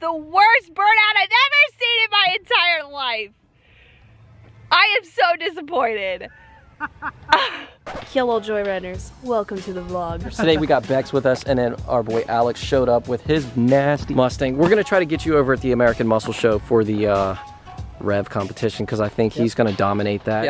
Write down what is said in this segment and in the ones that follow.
the worst burnout I've ever seen in my entire life. I am so disappointed. Hello Joyriders, welcome to the vlog. Today we got Bex with us, and then our boy Alex showed up with his nasty Mustang. We're gonna try to get you over at the American Muscle Show for the rev competition, because I think he's gonna dominate that.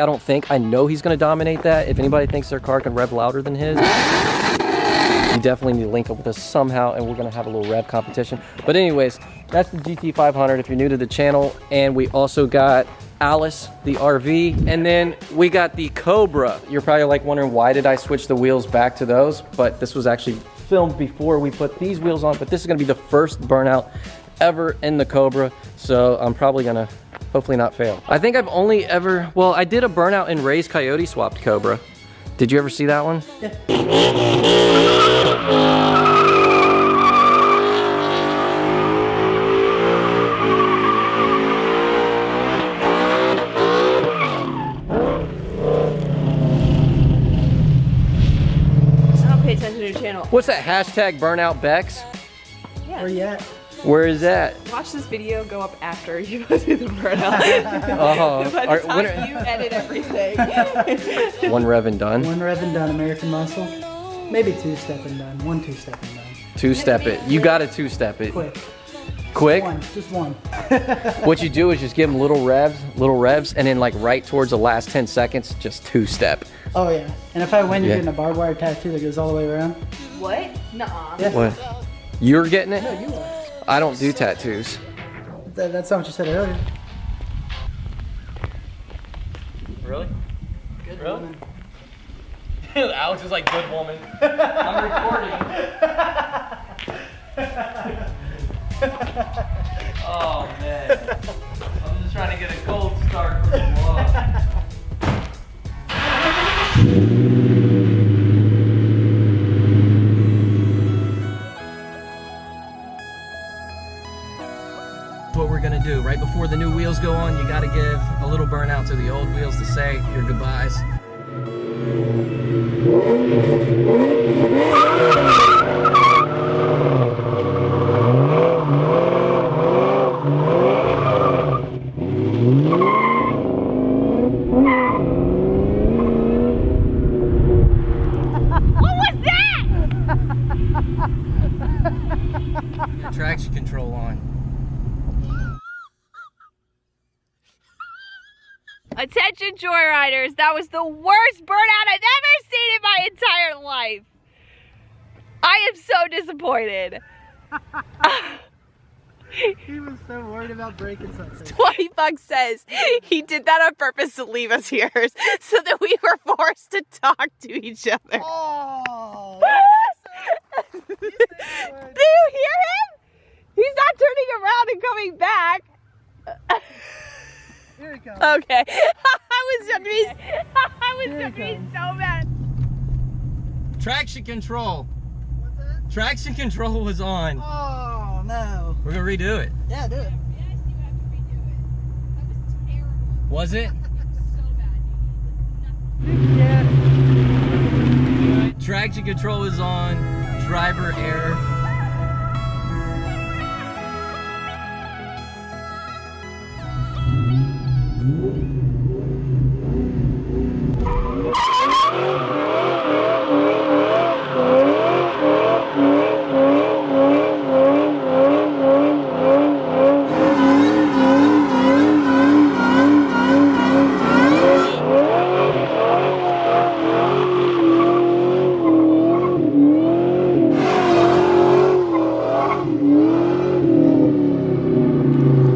I know he's gonna dominate that. If anybody thinks their car can rev louder than his, you definitely need to link up with us somehow, and we're gonna have a little rev competition. But anyways, that's the GT500 if you're new to the channel. And we also got Alice, the RV, and then we got the Cobra. You're probably like wondering, why did I switch the wheels back to those? But this was actually filmed before we put these wheels on, but this is gonna be the first burnout ever in the Cobra, so I'm probably gonna hopefully not fail. I think I've only ever, well, I did a burnout in Ray's Coyote swapped Cobra. Did you ever see that one? Yeah. Pay attention to your channel. What's that hashtag burnout Bex? Yeah. Where you at? Where is that? Watch this video go up after you go through the burnout. By the time you edit everything. One rev and done? One rev and done, American Muscle. Maybe two-step and done. One two-step and done. Two-step it. You gotta two-step it. Quick. Quick? Just one. What you do is just give them little revs, and then like right towards the last 10 seconds, just two-step. Oh yeah. And if I win, you're getting a barbed wire tattoo that goes all the way around. What? Nuh-uh. Yeah. What? You're getting it? No, you are. I don't do tattoos. That's not what you said earlier. Really? Good woman. Alex is like, good woman. I'm recording. Oh man. I'm just trying to get a cold start for the vlog. What we're gonna do right before the new wheels go on, you gotta give a little burnout to the old wheels to say your goodbyes. What was that? Your traction control on. Attention Joyriders, that was the worst burnout I've ever seen in my entire life. I am so disappointed. He was so worried about breaking something. 20 bucks says he did that on purpose to leave us here so that we were forced to talk to each other. Oh! Do you hear him? He's not turning around and coming back. Here it comes. Okay. I was gonna be so mad. Traction control. What's that? Traction control was on. Oh, no. We're gonna redo it. Yeah, do it. Yes, you have to redo it. That was terrible. Was it? So bad. Yeah. Traction control is on. Driver error.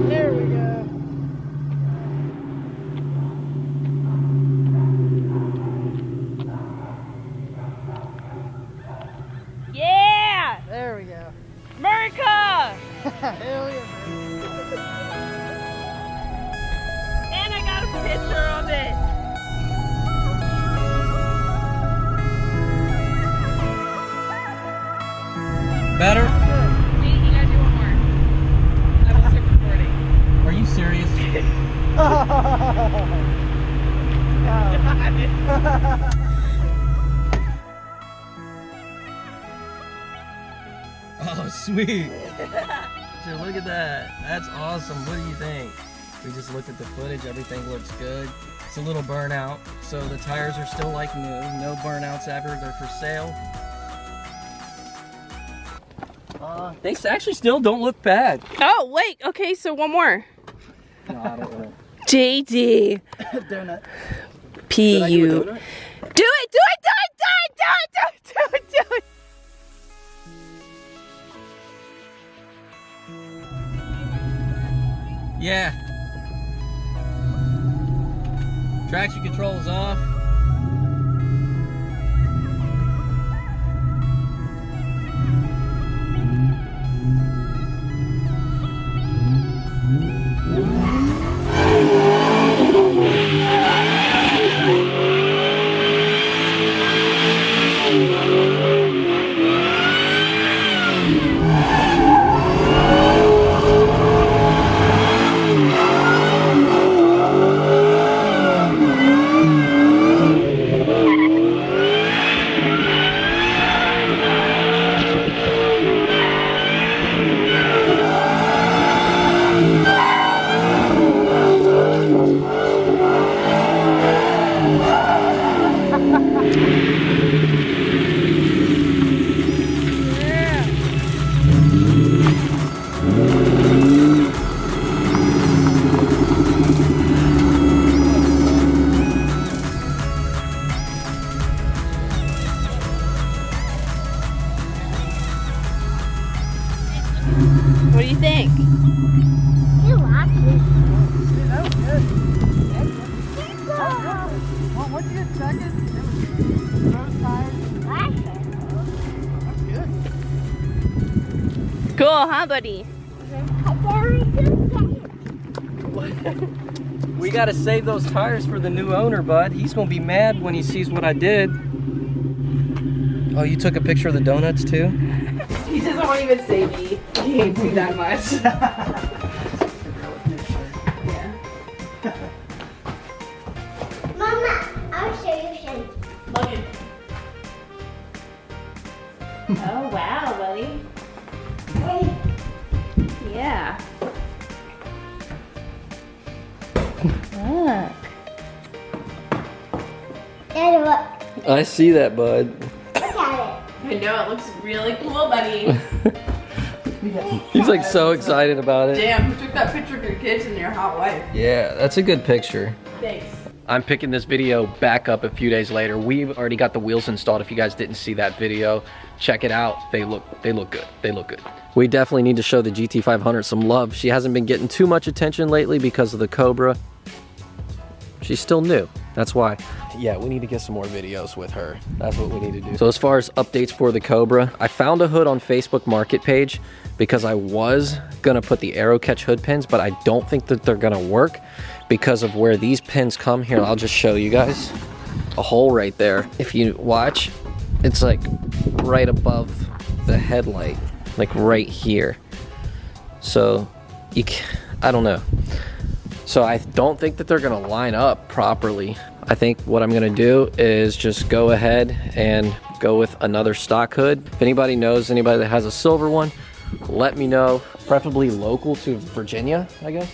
There we go. Yeah! There we go. America! Hell yeah. And I got a picture of it. Better? You gotta do one more. I will start recording. Are you serious? Oh, sweet. Booster. Look at that. That's awesome. What do you think? We just looked at the footage. Everything looks good. It's a little burnout, so the tires are still like new. No burnouts ever. They're for sale. They actually still don't look bad. Oh, wait. Okay, so one more. No, I don't want JD. Donut. P.U. Do it. Do it, do it, do it, do it, do it, do it, do it. Yeah. Traction control is off. What do you think? That was good. Well, what'd you get second? It was those tires. That's good. Cool, huh, buddy? We gotta save those tires for the new owner, bud. He's gonna be mad when he sees what I did. Oh, you took a picture of the donuts too? He doesn't want to even say me. He hates me that much. Yeah. Mama, I'll show you some. Look at. Oh wow, buddy. Yeah. Look. Daddy, look. I see that, bud. Look at I know, it looks really cool, buddy. He's like so excited about it. Damn, who took that picture of your kids and your hot wife? Yeah, that's a good picture. Thanks. I'm picking this video back up a few days later. We've already got the wheels installed. If you guys didn't see that video, check it out. They look good. They look good. We definitely need to show the GT500 some love. She hasn't been getting too much attention lately because of the Cobra. She's still new. That's why. Yeah, we need to get some more videos with her. That's what we need to do. So as far as updates for the Cobra, I found a hood on Facebook Market page because I was gonna put the arrow catch hood pins, but I don't think that they're gonna work because of where these pins come. Here, I'll just show you guys a hole right there. If you watch, it's like right above the headlight, like right here. So I don't know. So I don't think that they're gonna line up properly. I think what I'm gonna do is just go ahead and go with another stock hood. If anybody knows anybody that has a silver one, let me know, preferably local to Virginia, I guess.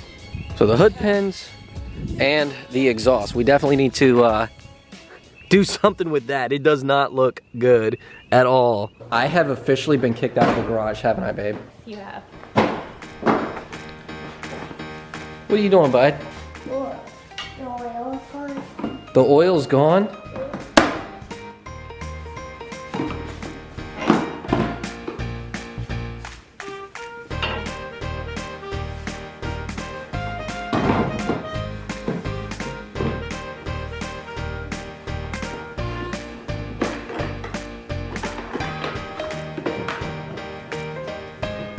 So the hood pins and the exhaust, we definitely need to do something with that. It does not look good at all. I have officially been kicked out of the garage, haven't I, babe? You have. What are you doing, bud? Look. The oil's gone. The oil's gone?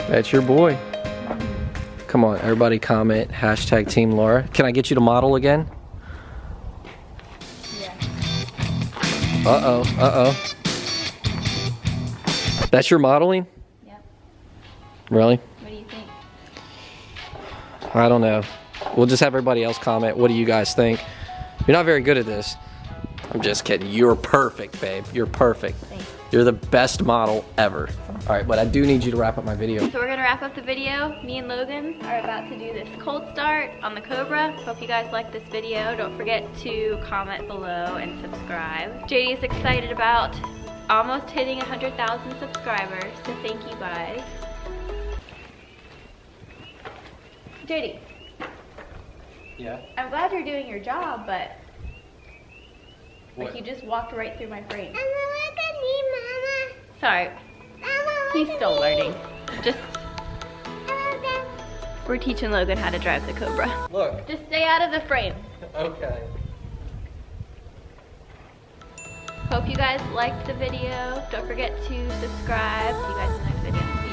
That's your boy. Come on, everybody comment, hashtag Team Laura. Can I get you to model again? Yeah. Uh-oh, uh-oh. That's your modeling? Yep. Really? What do you think? I don't know. We'll just have everybody else comment. What do you guys think? You're not very good at this. I'm just kidding. You're perfect, babe. You're perfect. Thanks. You're the best model ever. All right, but I do need you to wrap up my video. So we're gonna wrap up the video. Me and Logan are about to do this cold start on the Cobra. Hope you guys like this video. Don't forget to comment below and subscribe. JD is excited about almost hitting 100,000 subscribers, so thank you guys. JD. Yeah? I'm glad you're doing your job, but What? like you just walked right through my frame. Mama, look at me, Mama. Sorry, Mama, he's look still at me. learning. Just, Mama, we're teaching Logan how to drive the Cobra. Look. Just stay out of the frame. Okay. Hope you guys liked the video. Don't forget to subscribe. See you guys in the next video.